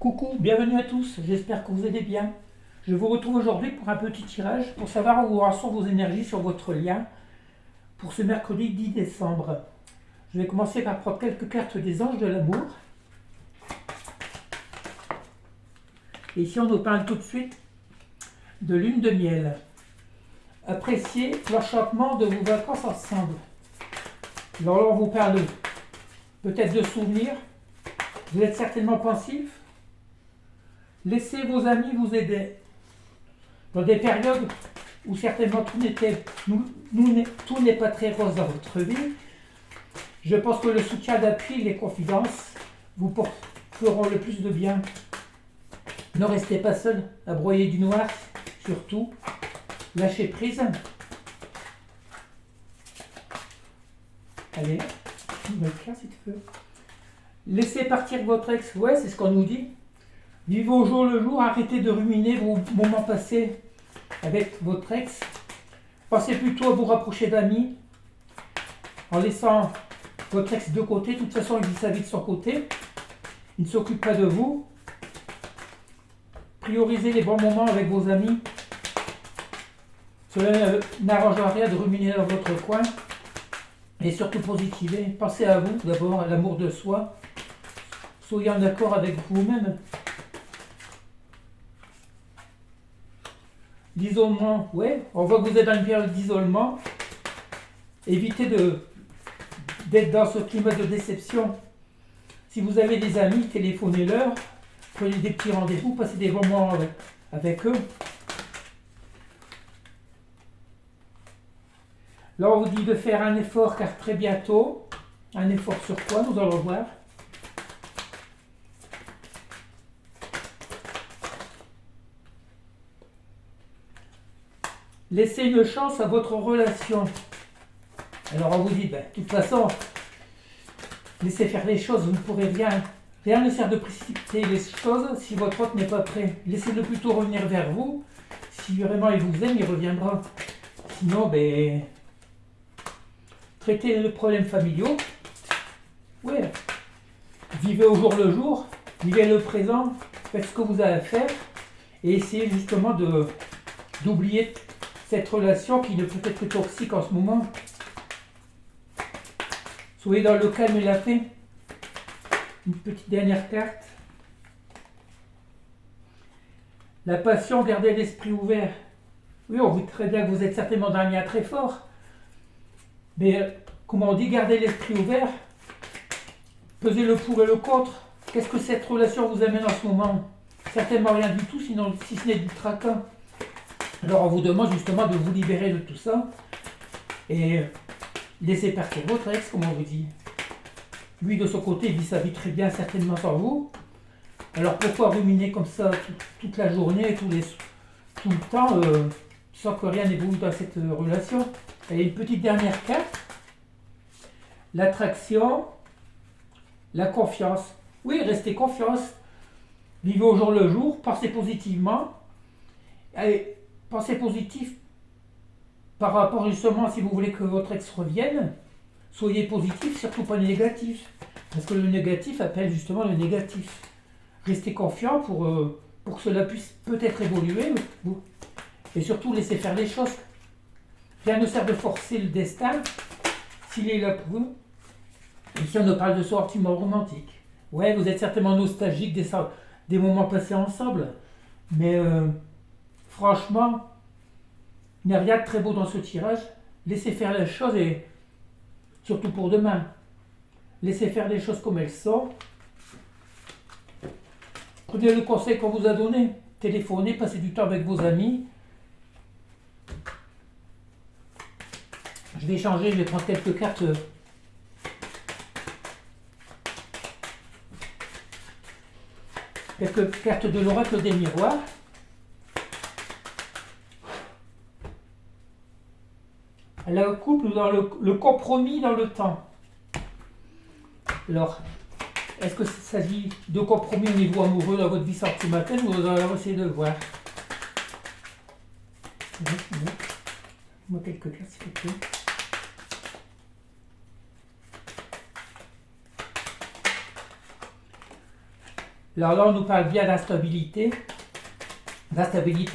Coucou, bienvenue à tous, j'espère que vous allez bien. Je vous retrouve aujourd'hui pour un petit tirage pour savoir où en sont vos énergies sur votre lien pour ce mercredi 10 décembre. Je vais commencer par prendre quelques cartes des anges de l'amour. Et ici on nous parle tout de suite de lune de miel. Appréciez l'enchantement de vos vacances ensemble. Alors là on vous parle peut-être de souvenirs. Vous êtes certainement pensif. Laissez vos amis vous aider. Dans des périodes où certainement tout n'est pas très rose dans votre vie, je pense que le soutien d'appui, les confidences vous feront le plus de bien. Ne restez pas seul à broyer du noir, surtout. Lâchez prise. Allez, une nouvelle carte si tu veux. Laissez partir votre ex, ouais, c'est ce qu'on nous dit. Vivez au jour le jour, arrêtez de ruminer vos moments passés avec votre ex. Pensez plutôt à vous rapprocher d'amis en laissant votre ex de côté. De toute façon, il vit sa vie de son côté. Il ne s'occupe pas de vous. Priorisez les bons moments avec vos amis. Cela n'arrange rien de ruminer dans votre coin. Et surtout positivez. Pensez à vous, d'abord, à l'amour de soi. Soyez en accord avec vous-même. L'isolement, ouais, on voit que vous êtes dans une période d'isolement. Évitez d'être dans ce climat de déception. Si vous avez des amis, téléphonez-leur, prenez des petits rendez-vous, passez des moments avec eux. Là, on vous dit de faire un effort car très bientôt, un effort sur quoi, nous allons voir. Laissez une chance à votre relation. Alors on vous dit, de toute façon, laissez faire les choses, vous ne pourrez rien. Rien ne sert de précipiter les choses si votre hôte n'est pas prêt. Laissez-le plutôt revenir vers vous. Si vraiment il vous aime, il reviendra. Sinon, traitez les problèmes familiaux. Ouais. Vivez au jour le jour, vivez le présent, faites ce que vous avez à faire et essayez justement d'oublier cette relation qui ne peut être que toxique en ce moment. Soyez dans le calme et la paix. Une petite dernière carte. La passion, gardez l'esprit ouvert. Oui, on voit très bien que vous êtes certainement dans un lien très fort. Mais, comment on dit, gardez l'esprit ouvert. Pesez le pour et le contre. Qu'est-ce que cette relation vous amène en ce moment? Certainement rien du tout, sinon, si ce n'est du tracas. Alors on vous demande justement de vous libérer de tout ça et laisser partir votre ex, comme on vous dit. Lui de son côté il vit sa vie très bien, certainement sans vous. Alors pourquoi ruminer comme ça toute la journée, tout le temps, sans que rien n'évolue dans cette relation? Et une petite dernière carte. L'attraction, la confiance. Oui, restez confiance. Vivez au jour le jour, pensez positivement. Allez, pensez positif par rapport justement si vous voulez que votre ex revienne. Soyez positif, surtout pas négatif. Parce que le négatif appelle justement le négatif. Restez confiant pour que cela puisse peut-être évoluer. Et surtout laissez faire les choses. Rien ne sert de forcer le destin s'il est là pour vous. Ici on nous parle de sentiments romantiques. Ouais, vous êtes certainement nostalgique des moments passés ensemble. Mais franchement, il n'y a rien de très beau dans ce tirage. Laissez faire les choses et surtout pour demain. Laissez faire les choses comme elles sont. Prenez le conseil qu'on vous a donné. Téléphonez, passez du temps avec vos amis. Je vais changer, je vais prendre quelques cartes. Quelques cartes de l'oracle des miroirs. Le couple dans le compromis dans le temps. Alors, est-ce que ça s'agit de compromis au niveau amoureux dans votre vie sentimentale ou vous allez essayer de le voir? Moi quelques cartes s'il vous plaît. Alors là, on nous parle bien d'instabilité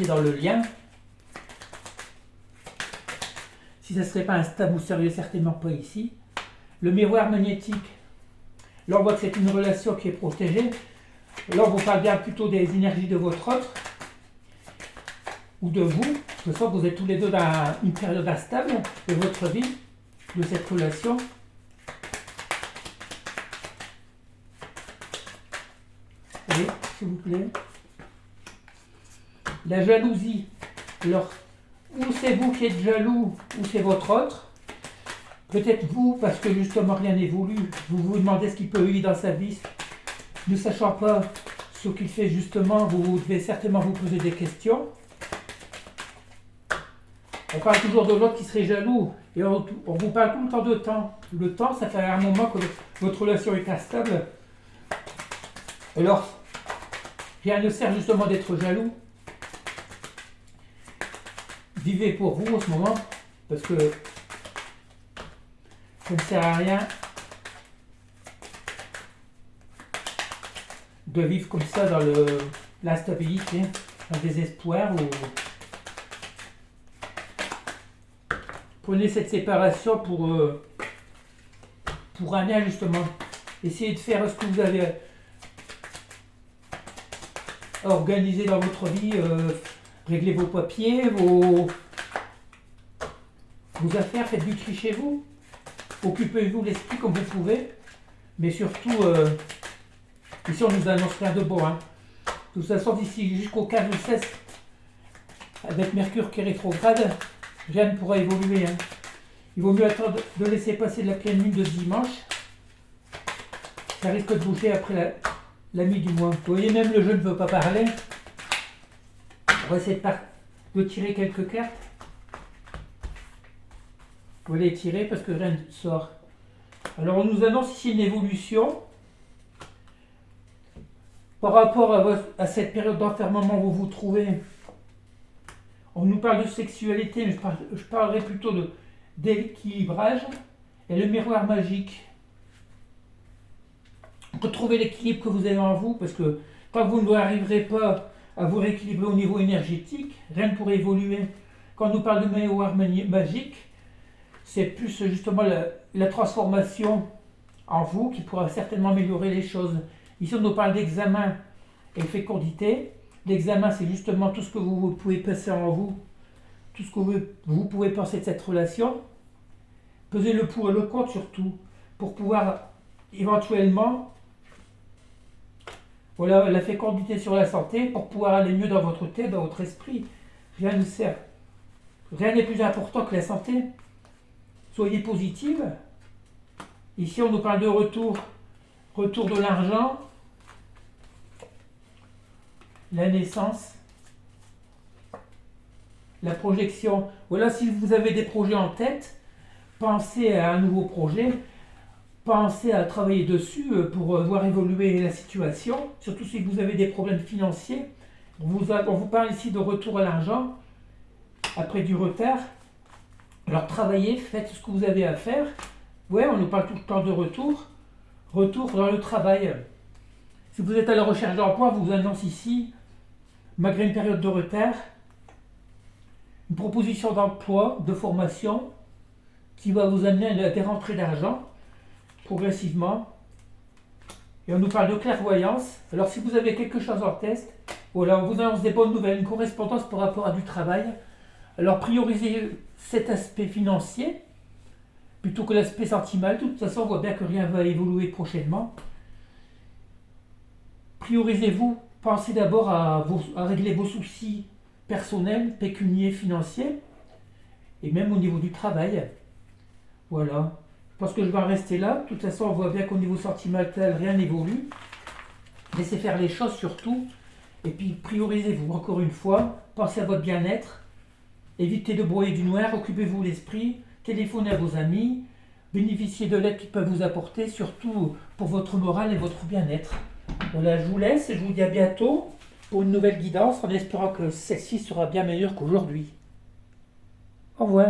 dans le lien. Si ça ne serait pas instable, vous ne seriez certainement pas ici. Le miroir magnétique, là on voit que c'est une relation qui est protégée. Là on vous parle bien plutôt des énergies de votre autre ou de vous. Je sens que vous êtes tous les deux dans une période instable de votre vie, de cette relation. Oui, s'il vous plaît. La jalousie. Alors, ou c'est vous qui êtes jaloux, ou c'est votre autre. Peut-être vous, parce que justement rien n'est voulu, vous vous demandez ce qu'il peut vivre dans sa vie, ne sachant pas ce qu'il fait justement, vous devez certainement vous poser des questions. On parle toujours de l'autre qui serait jaloux, et on vous parle tout le temps de temps. Le temps, ça fait un moment que votre relation est instable. Alors, rien ne sert justement d'être jaloux. Vivez pour vous en ce moment, parce que ça ne sert à rien de vivre comme ça dans l'instabilité, dans le désespoir. Prenez cette séparation pour un bien justement. Essayez de faire ce que vous avez organisé dans votre vie. Réglez vos papiers, vos affaires, faites du tri chez vous. Occupez-vous l'esprit comme vous pouvez. Mais surtout, ici on nous annonce rien de bon. Hein. De toute façon, d'ici jusqu'au 15 ou 16, avec Mercure qui est rétrograde, rien ne pourra évoluer. Hein. Il vaut mieux attendre de laisser passer la pleine lune de dimanche. Ça risque de bouger après la nuit du mois. Vous voyez, même le jeu ne veut pas parler. On va essayer de tirer quelques cartes. Vous allez les tirer parce que rien ne sort. Alors on nous annonce ici une évolution. Par rapport à cette période d'enfermement où vous vous trouvez, on nous parle de sexualité, mais je parlerai plutôt d'équilibrage et le miroir magique. Retrouvez l'équilibre que vous avez en vous, parce que quand vous n'arriverez pas à vous rééquilibrer au niveau énergétique, rien ne pourra évoluer. Quand on nous parle de miroir magique, c'est plus justement la transformation en vous qui pourra certainement améliorer les choses. Ici, on nous parle d'examen et fécondité. L'examen, c'est justement tout ce que vous pouvez passer en vous, tout ce que vous pouvez penser de cette relation. Pesez le pour et le contre surtout, pour pouvoir éventuellement, voilà, la fécondité sur la santé, pour pouvoir aller mieux dans votre tête, dans votre esprit. Rien ne sert. Rien n'est plus important que la santé. Soyez positive. Ici, on nous parle de retour de l'argent, la naissance, la projection. Voilà, si vous avez des projets en tête, pensez à un nouveau projet, pensez à travailler dessus pour voir évoluer la situation, surtout si vous avez des problèmes financiers. On vous parle ici de retour à l'argent, après du retard. Alors travaillez, faites ce que vous avez à faire. Ouais, on nous parle tout le temps de retour dans le travail. Si vous êtes à la recherche d'emploi, on vous annonce ici, malgré une période de retard, une proposition d'emploi, de formation, qui va vous amener à des rentrées d'argent, progressivement. Et on nous parle de clairvoyance. Alors si vous avez quelque chose en test, voilà, on vous annonce des bonnes nouvelles, une correspondance par rapport à du travail. Alors priorisez cet aspect financier, plutôt que l'aspect sentimental. De toute façon, on voit bien que rien va évoluer prochainement. Priorisez-vous, pensez d'abord à régler vos soucis personnels, pécuniaires, financiers, et même au niveau du travail. Voilà. Je pense que je vais en rester là. De toute façon, on voit bien qu'au niveau sentimental, rien n'évolue. Laissez faire les choses surtout. Et puis, priorisez-vous encore une fois. Pensez à votre bien-être. Évitez de broyer du noir. Occupez-vous l'esprit. Téléphonez à vos amis. Bénéficiez de l'aide qu'ils peuvent vous apporter, surtout pour votre morale et votre bien-être. Voilà, je vous laisse et je vous dis à bientôt pour une nouvelle guidance en espérant que celle-ci sera bien meilleure qu'aujourd'hui. Au revoir.